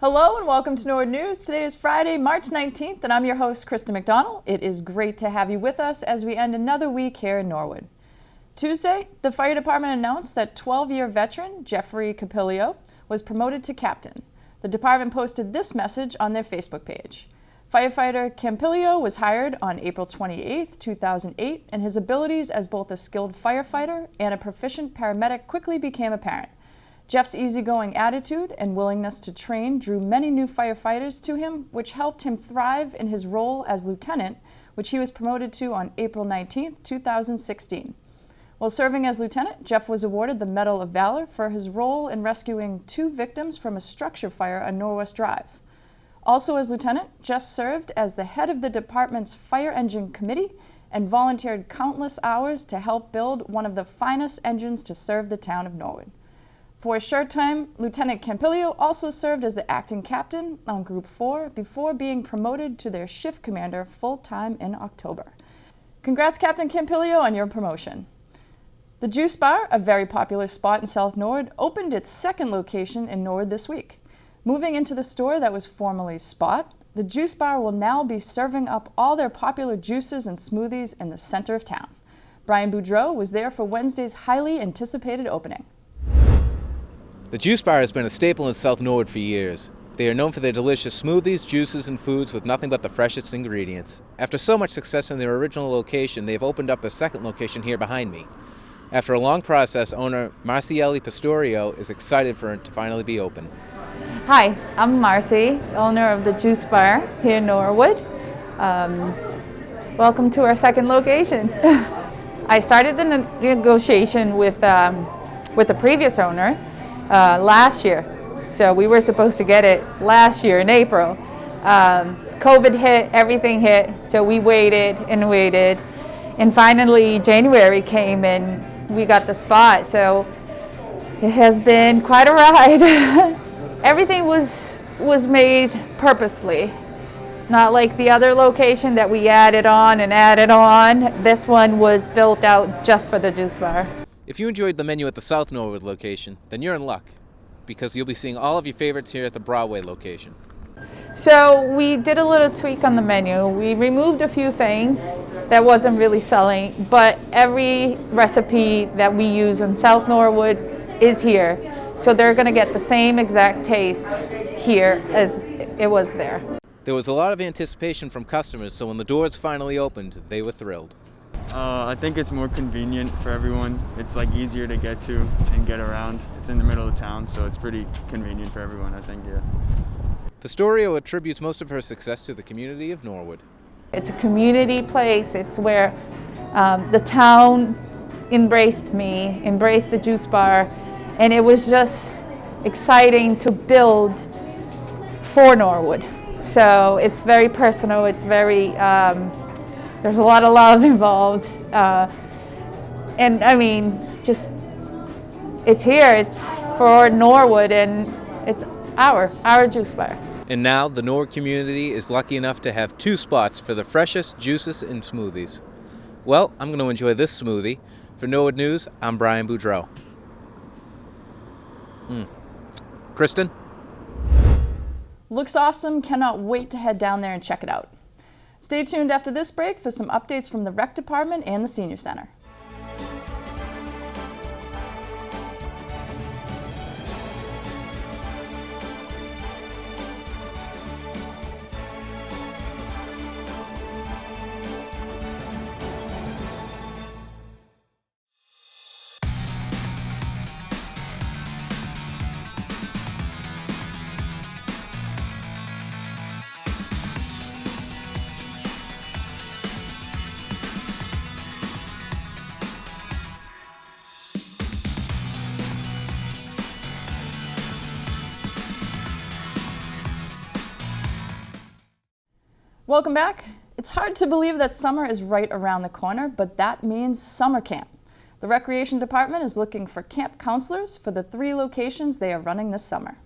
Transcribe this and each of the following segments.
Hello and welcome to Norwood News. Today is Friday, March 19th, and I'm your host, Krista McDonald. It is great to have you with us as we end another week here in Norwood. Tuesday, the fire department announced that 12-year veteran Jeffrey Capillo was promoted to captain. The department posted this message on their Facebook page. Firefighter Capillo was hired on April 28, 2008, and his abilities as both a skilled firefighter and a proficient paramedic quickly became apparent. Jeff's easygoing attitude and willingness to train drew many new firefighters to him, which helped him thrive in his role as lieutenant, which he was promoted to on April 19, 2016. While serving as lieutenant, Jeff was awarded the Medal of Valor for his role in rescuing 2 victims from a structure fire on Norwest Drive. Also as lieutenant, Jeff served as the head of the department's fire engine committee and volunteered countless hours to help build one of the finest engines to serve the town of Norwood. For a short time, Lieutenant Capillo also served as the acting captain on Group 4 before being promoted to their shift commander full-time in October. Congrats, Captain Capillo, on your promotion. The Juice Bar, a very popular spot in South Norwood, opened its second location in Norwood this week. Moving into the store that was formerly Spot, the Juice Bar will now be serving up all their popular juices and smoothies in the center of town. Brian Boudreau was there for Wednesday's highly anticipated opening. The Juice Bar has been a staple in South Norwood for years. They are known for their delicious smoothies, juices, and foods with nothing but the freshest ingredients. After so much success in their original location, they have opened up a second location here behind me. After a long process, owner Marcielli Pastorio is excited for it to finally be open. Hi, I'm Marcy, owner of the Juice Bar here in Norwood. Welcome to our second location. I started the negotiation with the previous owner last year. So we were supposed to get it last year in April. COVID hit, everything hit, so we waited and waited. And finally January came and we got the spot. So it has been quite a ride. Everything was made purposely. Not like the other location that we added on. This one was built out just for the Juice Bar. If you enjoyed the menu at the South Norwood location, then you're in luck, because you'll be seeing all of your favorites here at the Broadway location. So we did a little tweak on the menu. We removed a few things that wasn't really selling, but every recipe that we use in South Norwood is here. So they're going to get the same exact taste here as it was there. There was a lot of anticipation from customers, so when the doors finally opened, they were thrilled. I think it's more convenient for everyone. It's like easier to get to and get around. It's in the middle of town, so it's pretty convenient for everyone, I think, yeah. Pastorio attributes most of her success to the community of Norwood. It's a community place. It's where the town embraced me, embraced the Juice Bar, and it was just exciting to build for Norwood. So it's very personal. It's very there's a lot of love involved, and I mean, just it's here. It's for Norwood, and it's our Juice Bar. And now the Norwood community is lucky enough to have 2 spots for the freshest juices and smoothies. Well, I'm going to enjoy this smoothie. For Norwood News, I'm Brian Boudreau. Kristen? Looks awesome. Cannot wait to head down there and check it out. Stay tuned after this break for some updates from the Rec Department and the Senior Center. Welcome back. It's hard to believe that summer is right around the corner, but that means summer camp. The Recreation Department is looking for camp counselors for the 3 locations they are running this summer.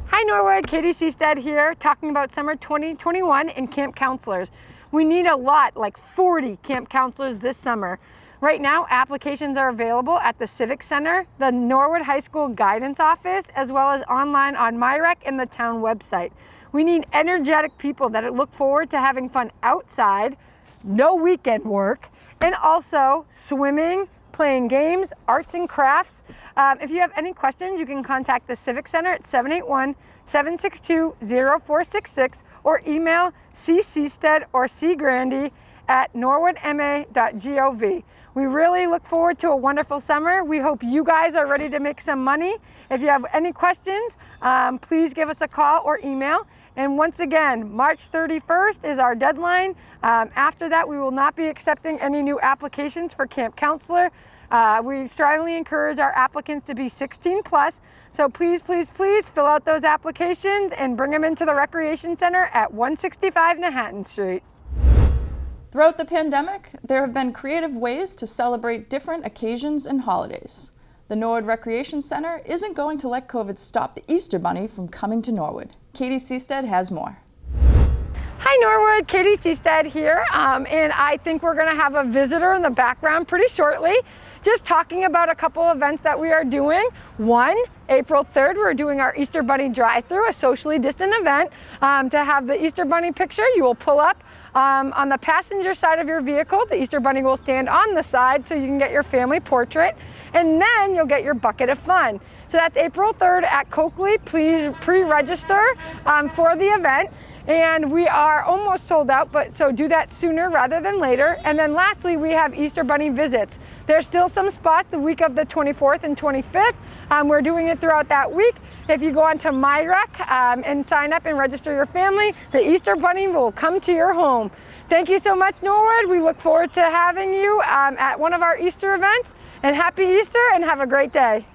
Hi Norwood, Katie Seastad here, talking about summer 2021 and camp counselors. We need a lot, like 40 camp counselors this summer. Right now, applications are available at the Civic Center, the Norwood High School Guidance Office, as well as online on MyRec and the town website. We need energetic people that look forward to having fun outside, no weekend work, and also swimming, playing games, arts and crafts. If you have any questions, you can contact the Civic Center at 781-762-0466 or email cseasted or cgrandy at norwoodma.gov. We really look forward to a wonderful summer. We hope you guys are ready to make some money. If you have any questions, please give us a call or email. And once again, March 31st is our deadline. After that, we will not be accepting any new applications for camp counselor. We strongly encourage our applicants to be 16 plus. So please, please, please fill out those applications and bring them into the Recreation Center at 165 Manhattan Street. Throughout the pandemic, there have been creative ways to celebrate different occasions and holidays. The Norwood Recreation Center isn't going to let COVID stop the Easter Bunny from coming to Norwood. Katie Seasted has more. Hi Norwood, Katie Seasted here, and I think we're going to have a visitor in the background pretty shortly, just talking about a couple events that we are doing. One, April 3rd, we're doing our Easter Bunny drive-through, a socially distant event. To have the Easter Bunny picture, you will pull up on the passenger side of your vehicle. The Easter Bunny will stand on the side so you can get your family portrait, and then you'll get your bucket of fun. So that's April 3rd at Coakley. Please pre-register for the event. And we are almost sold out, but so do that sooner rather than later. And then lastly, we have Easter Bunny visits. There's still some spots the week of the 24th and 25th. We're doing it throughout that week. If you go onto MyRec and sign up and register your family, the Easter Bunny will come to your home. Thank you so much, Norwood. We look forward to having you at one of our Easter events. And happy Easter and have a great day.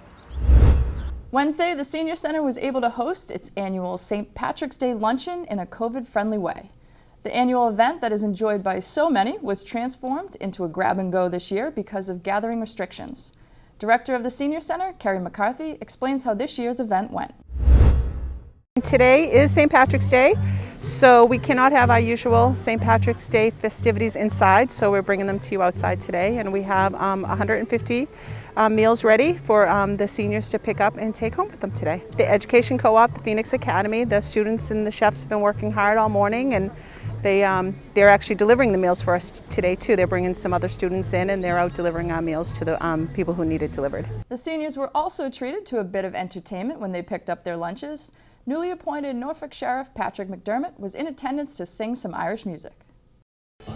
Wednesday, the Senior Center was able to host its annual St. Patrick's Day Luncheon in a COVID-friendly way. The annual event that is enjoyed by so many was transformed into a grab-and-go this year because of gathering restrictions. Director of the Senior Center, Carrie McCarthy, explains how this year's event went. Today is St. Patrick's Day, so we cannot have our usual St. Patrick's Day festivities inside, so we're bringing them to you outside today, and we have 150 meals ready for the seniors to pick up and take home with them today. The Education Co-op, the Phoenix Academy, the students and the chefs have been working hard all morning, and they're actually delivering the meals for us today too. They're bringing some other students in, and they're out delivering our meals to the people who need it delivered. The seniors were also treated to a bit of entertainment when they picked up their lunches. Newly appointed Norfolk Sheriff Patrick McDermott was in attendance to sing some Irish music.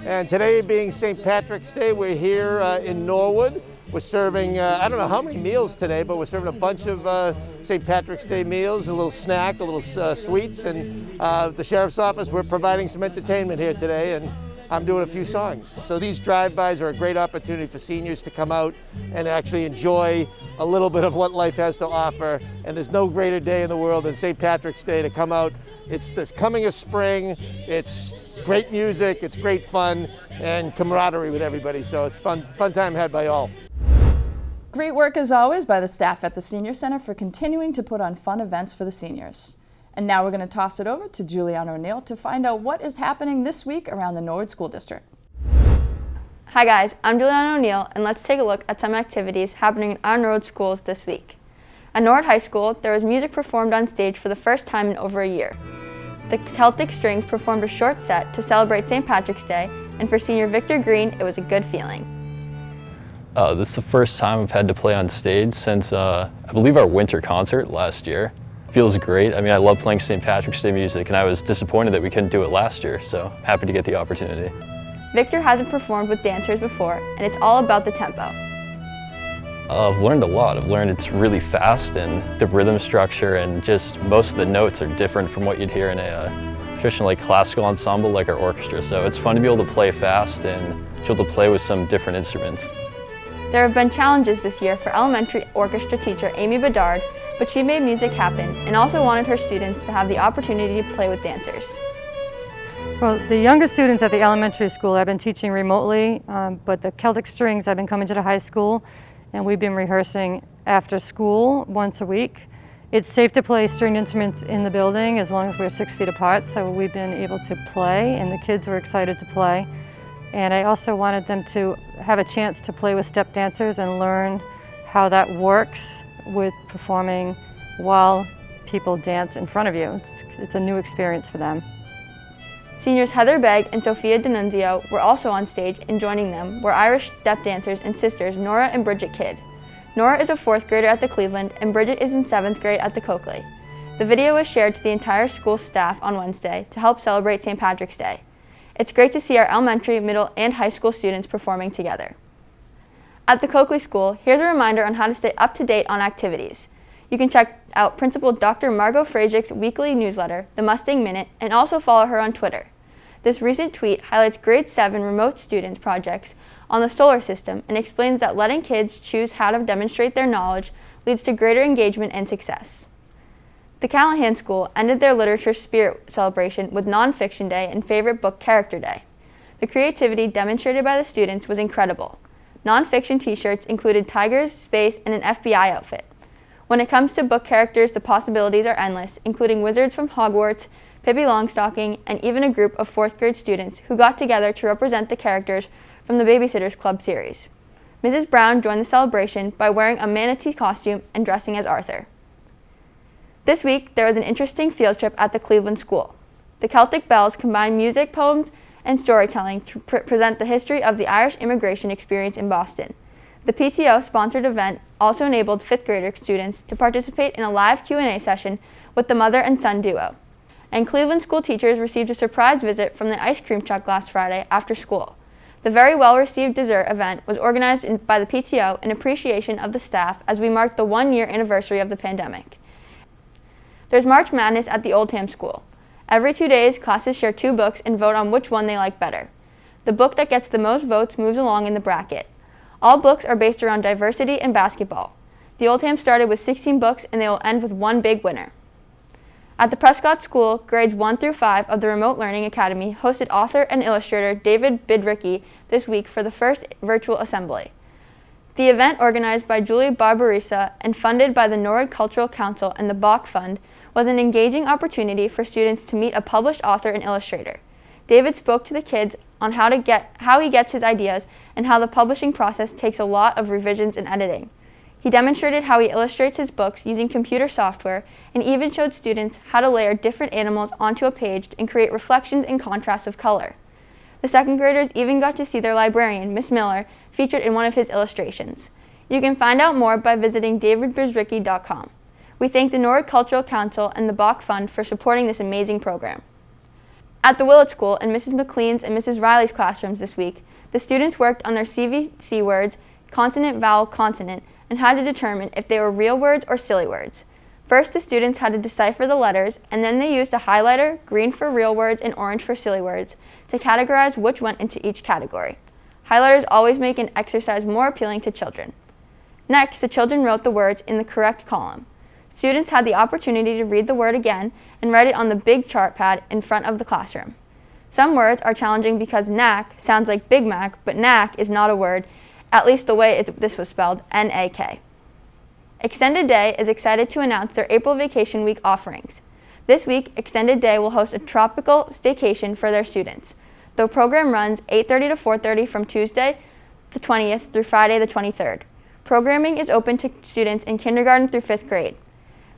And today being St. Patrick's Day, we're here in Norwood. We're serving, I don't know how many meals today, but we're serving a bunch of St. Patrick's Day meals, a little snack, a little sweets, and the Sheriff's Office, we're providing some entertainment here today, and I'm doing a few songs. So these drive-bys are a great opportunity for seniors to come out and actually enjoy a little bit of what life has to offer, and there's no greater day in the world than St. Patrick's Day to come out. It's this coming of spring, it's great music, it's great fun, and camaraderie with everybody, so it's fun time had by all. Great work as always by the staff at the Senior Center for continuing to put on fun events for the seniors. And now we're going to toss it over to Juliana O'Neill to find out what is happening this week around the Norwood School District. Hi guys, I'm Juliana O'Neill, and let's take a look at some activities happening in our Norwood schools this week. At Norwood High School, there was music performed on stage for the first time in over a year. The Celtic Strings performed a short set to celebrate St. Patrick's Day, and for senior Victor Green, it was a good feeling. This is the first time I've had to play on stage since, I believe, our winter concert last year. Feels great. I mean, I love playing St. Patrick's Day music, and I was disappointed that we couldn't do it last year, so I'm happy to get the opportunity. Victor hasn't performed with dancers before, and it's all about the tempo. I've learned a lot. I've learned it's really fast, and the rhythm structure, and just most of the notes are different from what you'd hear in a traditional like classical ensemble like our orchestra. So it's fun to be able to play fast and be able to play with some different instruments. There have been challenges this year for elementary orchestra teacher Amy Bedard, but she made music happen and also wanted her students to have the opportunity to play with dancers. Well, the younger students at the elementary school I've been teaching remotely, but the Celtic Strings I've been coming to the high school, and we've been rehearsing after school once a week. It's safe to play stringed instruments in the building as long as we're 6 feet apart, so we've been able to play, and the kids were excited to play. And I also wanted them to have a chance to play with step dancers and learn how that works with performing while people dance in front of you. It's a new experience for them. Seniors Heather Begg and Sophia D'Annunzio were also on stage, and joining them were Irish step dancers and sisters Nora and Bridget Kidd. Nora is a 4th grader at the Cleveland, and Bridget is in 7th grade at the Coakley. The video was shared to the entire school staff on Wednesday to help celebrate St. Patrick's Day. It's great to see our elementary, middle, and high school students performing together. At the Coakley School, here's a reminder on how to stay up to date on activities. You can check out Principal Dr. Margot Frazik's weekly newsletter, The Mustang Minute, and also follow her on Twitter. This recent tweet highlights grade 7 remote students projects on the solar system and explains that letting kids choose how to demonstrate their knowledge leads to greater engagement and success. The Callahan School ended their Literature Spirit celebration with Nonfiction Day and Favorite Book Character Day. The creativity demonstrated by the students was incredible. Nonfiction t-shirts included tigers, space, and an FBI outfit. When it comes to book characters, the possibilities are endless, including wizards from Hogwarts, Pippi Longstocking, and even a group of 4th grade students who got together to represent the characters from the Babysitters Club series. Mrs. Brown joined the celebration by wearing a manatee costume and dressing as Arthur. This week, there was an interesting field trip at the Cleveland School. The Celtic Bells combined music, poems, and storytelling to present the history of the Irish immigration experience in Boston. The PTO-sponsored event also enabled 5th grader students to participate in a live Q&A session with the mother and son duo. And Cleveland school teachers received a surprise visit from the ice cream truck last Friday after school. The very well-received dessert event was organized by the PTO in appreciation of the staff as we marked the 1-year anniversary of the pandemic. There's March Madness at the Oldham School. Every 2 days, classes share 2 books and vote on which one they like better. The book that gets the most votes moves along in the bracket. All books are based around diversity and basketball. The Oldham started with 16 books, and they will end with one big winner. At the Prescott School, grades 1 through 5 of the Remote Learning Academy hosted author and illustrator David Bidricki this week for the first virtual assembly. The event, organized by Julie Barbarisa and funded by the Norwood Cultural Council and the Bach Fund, was an engaging opportunity for students to meet a published author and illustrator. David spoke to the kids on how he gets his ideas and how the publishing process takes a lot of revisions and editing. He demonstrated how he illustrates his books using computer software and even showed students how to layer different animals onto a page and create reflections and contrasts of color. The 2nd graders even got to see their librarian, Miss Miller, featured in one of his illustrations. You can find out more by visiting davidbrizricki.com. We thank the Norwood Cultural Council and the Bach Fund for supporting this amazing program. At the Willett School in Mrs. McLean's and Mrs. Riley's classrooms this week, the students worked on their CVC words, consonant, vowel, consonant, and had to determine if they were real words or silly words. First, the students had to decipher the letters, and then they used a highlighter, green for real words and orange for silly words, to categorize which went into each category. Highlighters always make an exercise more appealing to children. Next, the children wrote the words in the correct column. Students had the opportunity to read the word again and write it on the big chart pad in front of the classroom. Some words are challenging because knack sounds like Big Mac, but knack is not a word, at least the way this was spelled, N-A-K. Extended Day is excited to announce their April Vacation Week offerings. This week, Extended Day will host a tropical staycation for their students. The program runs 8:30 to 4:30 from Tuesday the 20th through Friday the 23rd. Programming is open to students in kindergarten through 5th grade.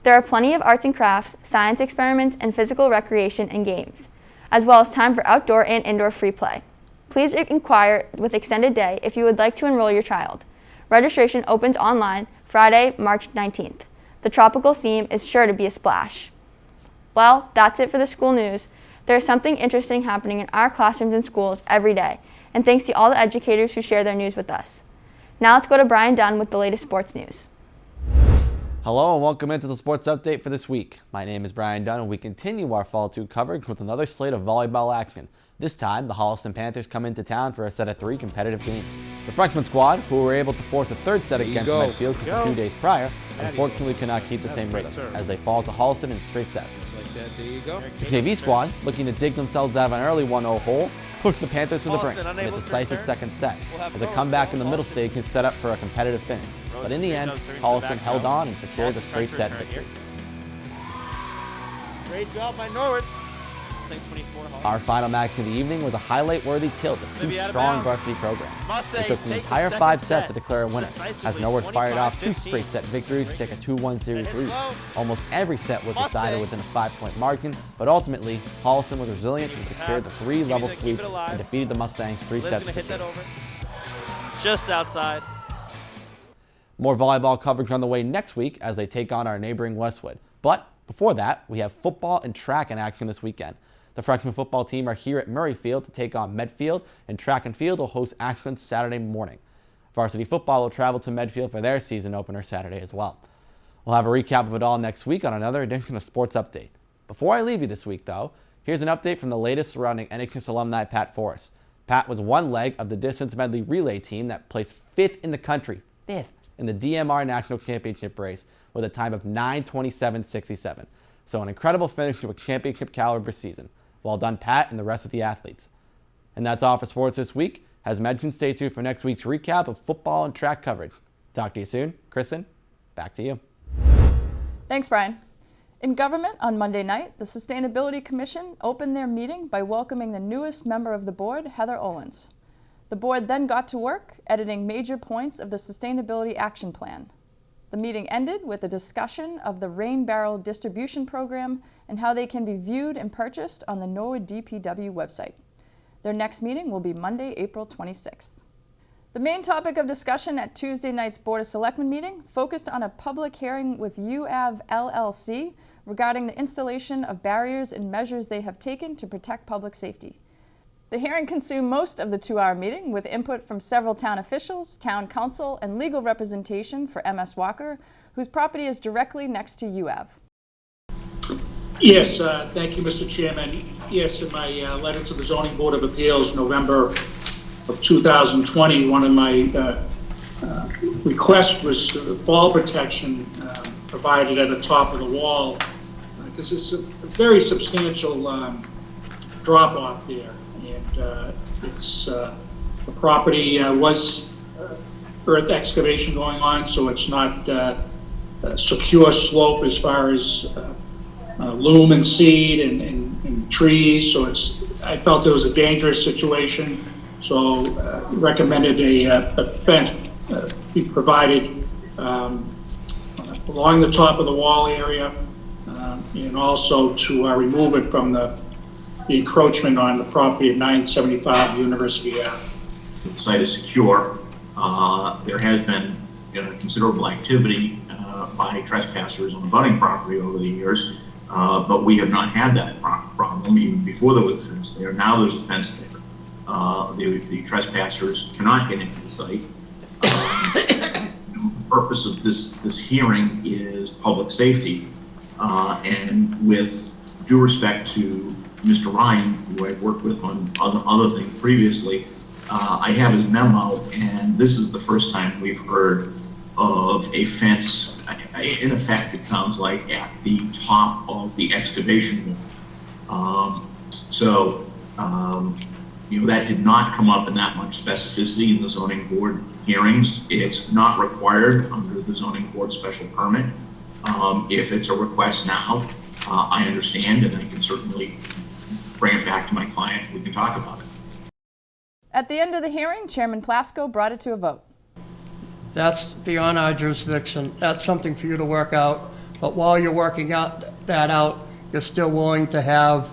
There are plenty of arts and crafts, science experiments, and physical recreation and games, as well as time for outdoor and indoor free play. Please inquire with Extended Day if you would like to enroll your child. Registration opens online Friday, March 19th. The tropical theme is sure to be a splash. Well, that's it for the school news. There is something interesting happening in our classrooms and schools every day, and thanks to all the educators who share their news with us. Now let's go to Brian Dunn with the latest sports news. Hello and welcome into the sports update for this week. My name is Brian Dunn and we continue our Fall 2 coverage with another slate of volleyball action. This time, the Holliston Panthers come into town for a set of 3 competitive games. The freshman squad, who were able to force a 3rd set against Medfield just a few days prior, unfortunately could not keep the same rhythm as they fall to Holliston in straight sets. The KV squad, looking to dig themselves out of an early 1-0 hole, pushed the Panthers to the brink in a decisive 2nd set, as a comeback in the middle stage is set up for a competitive finish. But in the end, Holliston held on and secured a straight set victory. Great job by Norwood. Our final match of the evening was a highlight-worthy tilt of two strong varsity programs. It took the entire 5 sets to declare a winner, as Norwood fired off 2 straight set victories to take a 2-1 series lead. Almost every set was decided within a 5-point margin, but ultimately, Holliston was resilient and secured the 3-level sweep and defeated the Mustangs 3 sets to 2. Just outside. More volleyball coverage on the way next week as they take on our neighboring Westwood. But before that, we have football and track in action this weekend. The freshman football team are here at Murrayfield to take on Medfield, and track and field will host action Saturday morning. Varsity football will travel to Medfield for their season opener Saturday as well. We'll have a recap of it all next week on another edition of Sports Update. Before I leave you this week, though, here's an update from the latest surrounding NHS alumni Pat Forrest. Pat was one leg of the distance medley relay team that placed 5th in the country, 5th in the DMR National Championship race with a time of 9:27.67. So an incredible finish to a championship caliber season. Well done, Pat, and the rest of the athletes. And that's all for sports this week. As mentioned, stay tuned for next week's recap of football and track coverage. Talk to you soon. Kristen, back to you. Thanks, Brian. In government on Monday night, the Sustainability Commission opened their meeting by welcoming the newest member of the board, Heather Owens. The board then got to work editing major points of the Sustainability Action Plan. The meeting ended with a discussion of the rain barrel distribution program and how they can be viewed and purchased on the Norwood DPW website. Their next meeting will be Monday, April 26th. The main topic of discussion at Tuesday night's Board of Selectmen meeting focused on a public hearing with UAV LLC regarding the installation of barriers and measures they have taken to protect public safety. The hearing consumed most of the 2-hour meeting with input from several town officials, town council, and legal representation for MS Walker, whose property is directly next to UAV. Yes, thank you, Mr. Chairman. Yes, in my letter to the Zoning Board of Appeals, November of 2020, one of my requests was fall protection provided at the top of the wall, because it's a very substantial drop-off there. And it's the property was earth excavation going on, so it's not a secure slope as far as loom and seed and trees. So I felt it was a dangerous situation. So recommended a fence be provided along the top of the wall area, and also to remove it from the encroachment on the property at 975 University Ave. The site is secure. There has been considerable activity by trespassers on the abutting property over the years, but we have not had that problem even before there was a fence there. Now there's a fence there. The trespassers cannot get into the site. The purpose of this hearing is public safety, and with due respect to Mr. Ryan, who I've worked with on other things previously, I have his memo, and this is the first time we've heard of a fence. In effect, it sounds like at the top of the excavation wall. That did not come up in that much specificity in the zoning board hearings. It's not required under the zoning board special permit. If it's a request now, I understand, and I can certainly bring it back to my client. We can talk about it. At the end of the hearing, Chairman Plasko brought it to a vote. That's beyond our jurisdiction. That's something for you to work out. But while you're working that out, you're still willing to have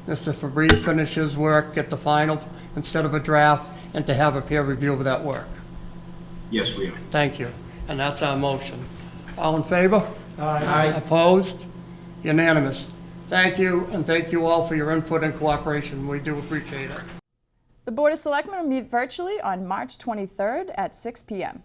Mr. Fabrice finish his work, get the final instead of a draft, and to have a peer review of that work. Yes, we are. Thank you. And that's our motion. All in favor? Aye. Opposed? Unanimous. Thank you, and thank you all for your input and cooperation. We do appreciate it. The Board of Selectmen will meet virtually on March 23rd at 6 p.m.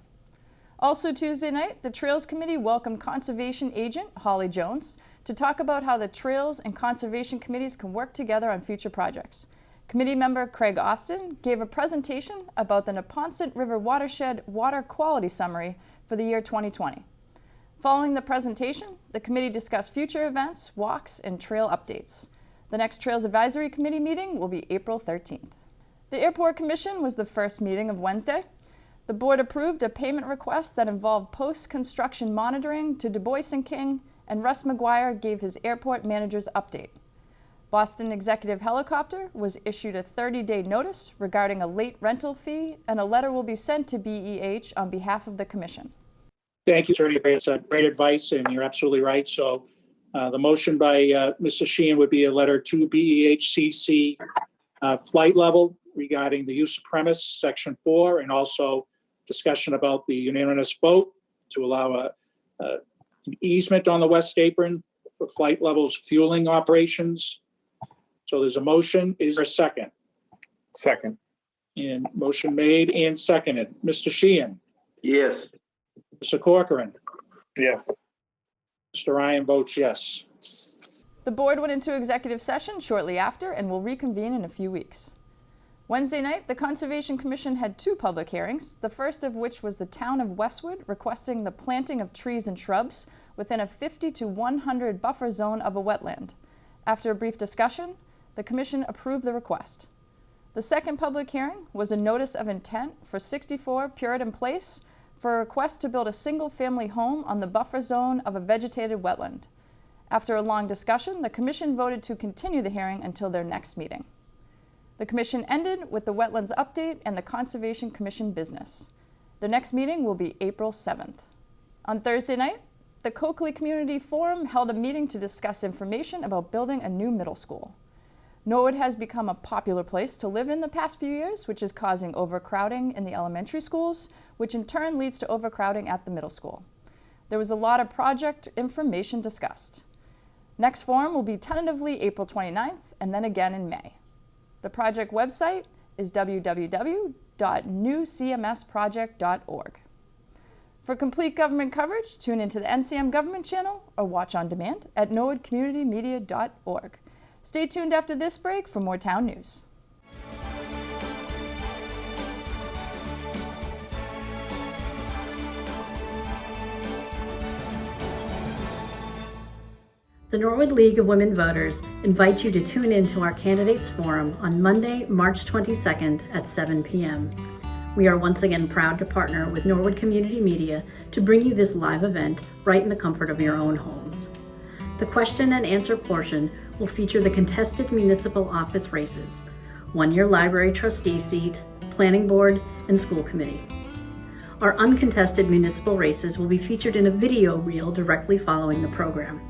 Also Tuesday night, the Trails Committee welcomed Conservation Agent Holly Jones to talk about how the Trails and Conservation Committees can work together on future projects. Committee member Craig Austin gave a presentation about the Neponset River Watershed Water Quality Summary for the year 2020. Following the presentation, the committee discussed future events, walks, and trail updates. The next Trails Advisory Committee meeting will be April 13th. The Airport Commission was the first meeting of Wednesday. The board approved a payment request that involved post-construction monitoring to Du Bois & King, and Russ McGuire gave his airport manager's update. Boston Executive Helicopter was issued a 30-day notice regarding a late rental fee, and a letter will be sent to BEH on behalf of the Commission. Thank you, Attorney. It's great advice, and you're absolutely right. So the motion by Mr. Sheehan would be a letter to BEHCC flight level regarding the use of premise, Section 4, and also discussion about the unanimous vote to allow an easement on the west apron for flight level's fueling operations. So there's a motion. Is there a second? Second. And motion made and seconded. Mr. Sheehan? Yes. Mr. Corcoran? Yes. Mr. Ryan votes yes. The board went into executive session shortly after and will reconvene in a few weeks. Wednesday night, the Conservation Commission had 2 public hearings, the first of which was the town of Westwood requesting the planting of trees and shrubs within a 50 to 100 buffer zone of a wetland. After a brief discussion, the Commission approved the request. The second public hearing was a notice of intent for 64 Puritan Place for a request to build a single-family home on the buffer zone of a vegetated wetland. After a long discussion, the Commission voted to continue the hearing until their next meeting. The Commission ended with the Wetlands Update and the Conservation Commission business. The next meeting will be April 7th. On Thursday night, the Coakley Community Forum held a meeting to discuss information about building a new middle school. Norwood has become a popular place to live in the past few years, which is causing overcrowding in the elementary schools, which in turn leads to overcrowding at the middle school. There was a lot of project information discussed. Next forum will be tentatively April 29th and then again in May. The project website is www.newcmsproject.org. For complete government coverage, tune into the NCM Government Channel or watch on demand at norwoodcommunitymedia.org. Stay tuned after this break for more town news. The Norwood League of Women Voters invites you to tune in to our Candidates Forum on Monday, March 22nd at 7 p.m. We are once again proud to partner with Norwood Community Media to bring you this live event right in the comfort of your own homes. The question and answer portion will feature the contested municipal office races, one-year library trustee seat, planning board, and school committee. Our uncontested municipal races will be featured in a video reel directly following the program.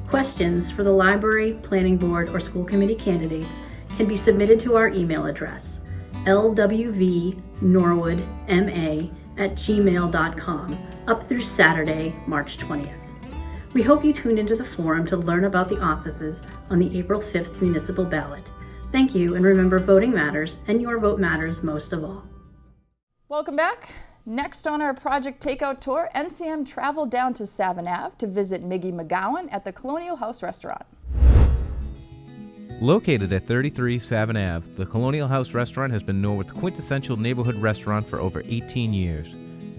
Questions for the library, planning board, or school committee candidates can be submitted to our email address, lwvnorwoodma@gmail.com, up through Saturday, March 20th. We hope you tune into the forum to learn about the offices on the April 5th municipal ballot. Thank you, and remember, voting matters, and your vote matters most of all. Welcome back. Next on our Project Takeout Tour, NCM traveled down to Savin Ave to visit Miggy McGowan at the Colonial House Restaurant. Located at 33 Savin Ave, the Colonial House Restaurant has been Norwood's quintessential neighborhood restaurant for over 18 years.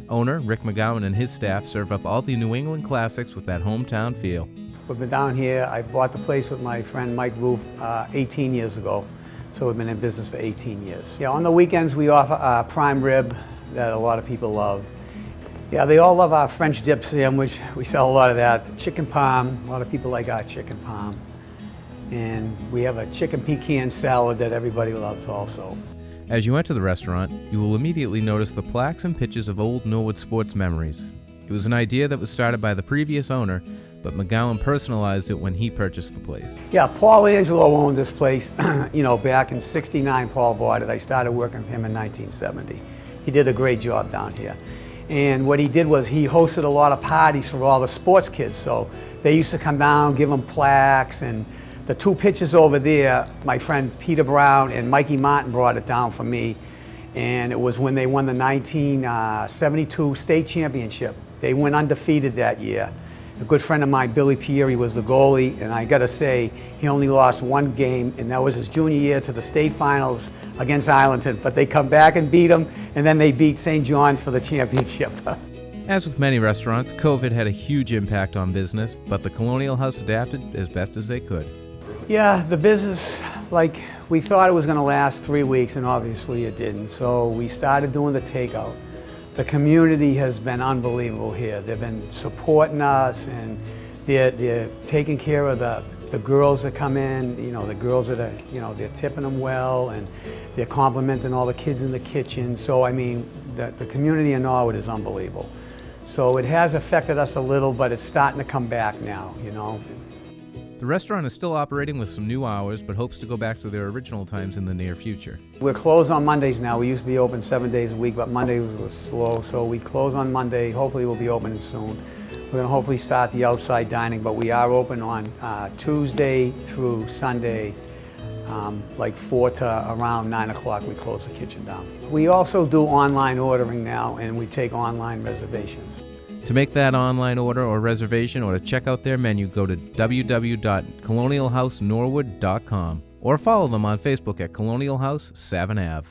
Owner Rick McGowan and his staff serve up all the New England classics with that hometown feel. We've been down here. I bought the place with my friend Mike Roof 18 years ago, so we've been in business for 18 years. Yeah, on the weekends we offer prime rib that a lot of people love. Yeah, they all love our French dip sandwich. We sell a lot of that. Chicken parm, a lot of people like our chicken parm. And we have a chicken pecan salad that everybody loves also. As you enter the restaurant, you will immediately notice the plaques and pictures of old Norwood sports memories. It was an idea that was started by the previous owner, but McGowan personalized it when he purchased the place. Yeah, Paul Angelo owned this place, back in '69 Paul bought it. I started working for him in 1970. He did a great job down here. And what he did was he hosted a lot of parties for all the sports kids. So they used to come down, give them plaques, and the 2 pictures over there, my friend Peter Brown and Mikey Martin brought it down for me. And it was when they won the 1972 state championship. They went undefeated that year. A good friend of mine, Billy Pieri, was the goalie, and I gotta say, he only lost 1 game, and that was his junior year to the state finals against Islington, but they come back and beat them, and then they beat St. John's for the championship. As with many restaurants, COVID had a huge impact on business, but the Colonial House adapted as best as they could. Yeah, the business, we thought it was gonna last 3 weeks, and obviously it didn't, so we started doing the takeout. The community has been unbelievable here. They've been supporting us, and they're taking care of the the girls that come in, you know, the girls that are, you know, they're tipping them well, and they're complimenting all the kids in the kitchen. So, I mean, the community in Norwood is unbelievable. So it has affected us a little, but it's starting to come back now, you know. The restaurant is still operating with some new hours, but hopes to go back to their original times in the near future. We're closed on Mondays now. We used to be open 7 days a week, but Monday was slow, so we close on Monday. Hopefully we'll be opening soon. We're gonna hopefully start the outside dining, but we are open on Tuesday through Sunday, like 4 to around 9 o'clock. We close the kitchen down. We also do online ordering now, and we take online reservations. To make that online order or reservation or to check out their menu, go to www.colonialhousenorwood.com or follow them on Facebook at Colonial House Savin Ave.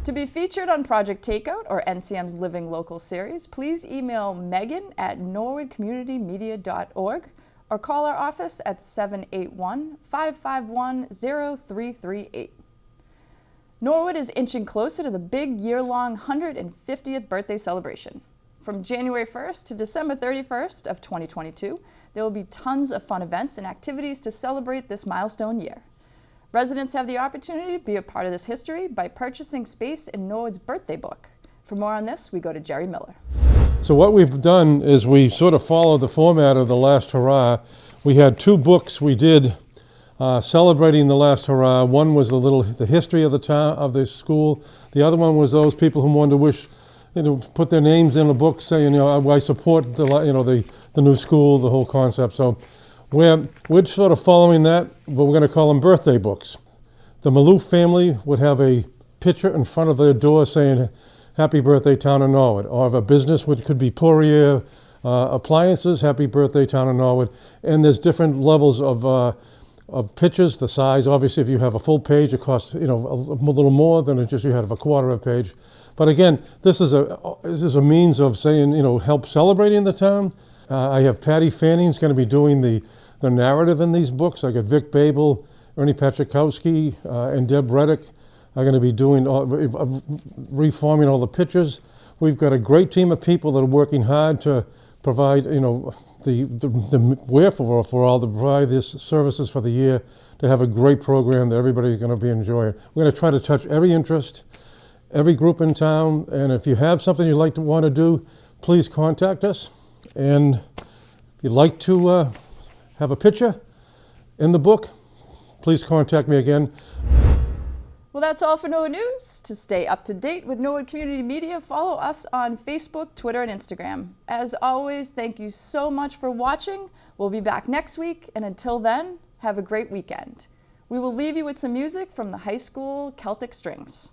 To be featured on Project Takeout or NCM's Living Local series, please email Megan at norwoodcommunitymedia.org or call our office at 781-551-0338. Norwood is inching closer to the big year-long 150th birthday celebration. From January 1st to December 31st of 2022, there will be tons of fun events and activities to celebrate this milestone year. Residents have the opportunity to be a part of this history by purchasing space in Norwood's birthday book. For more on this, we go to Jerry Miller. So what we've done is we sort of followed the format of the Last Hurrah. We had 2 books we did celebrating the Last Hurrah. One was the history of the town, of the school. The other one was those people who wanted to wish, you know, put their names in a book saying, you know, I support the, you know, the new school, the whole concept. So we're sort of following that, but we're going to call them birthday books. The Maloof family would have a picture in front of their door saying, "Happy birthday, Town of Norwood." Or if a business could be Poirier Appliances, "Happy birthday, Town of Norwood." And there's different levels of pictures, the size. Obviously, if you have a full page, it costs, you know, a little more than if you have a quarter of a page. But again, this is a means of saying, you know, help celebrating the town. I have Patty Fanning's going to be doing the narrative in these books. I got Vic Babel, Ernie Patrickowski, and Deb Reddick are going to be doing reforming all the pictures. We've got a great team of people that are working hard to provide, you know, the wherefore for all to provide these services for the year, to have a great program that everybody's going to be enjoying. We're going to try to touch every interest, every group in town, and if you have something you'd like to want to do, please contact us. And if you'd like to have a picture in the book, please contact me again. Well, that's all for Norwood News. To stay up to date with Norwood Community Media, follow us on Facebook, Twitter, and Instagram. As always, thank you so much for watching. We'll be back next week, and until then, have a great weekend. We will leave you with some music from the high school Celtic Strings.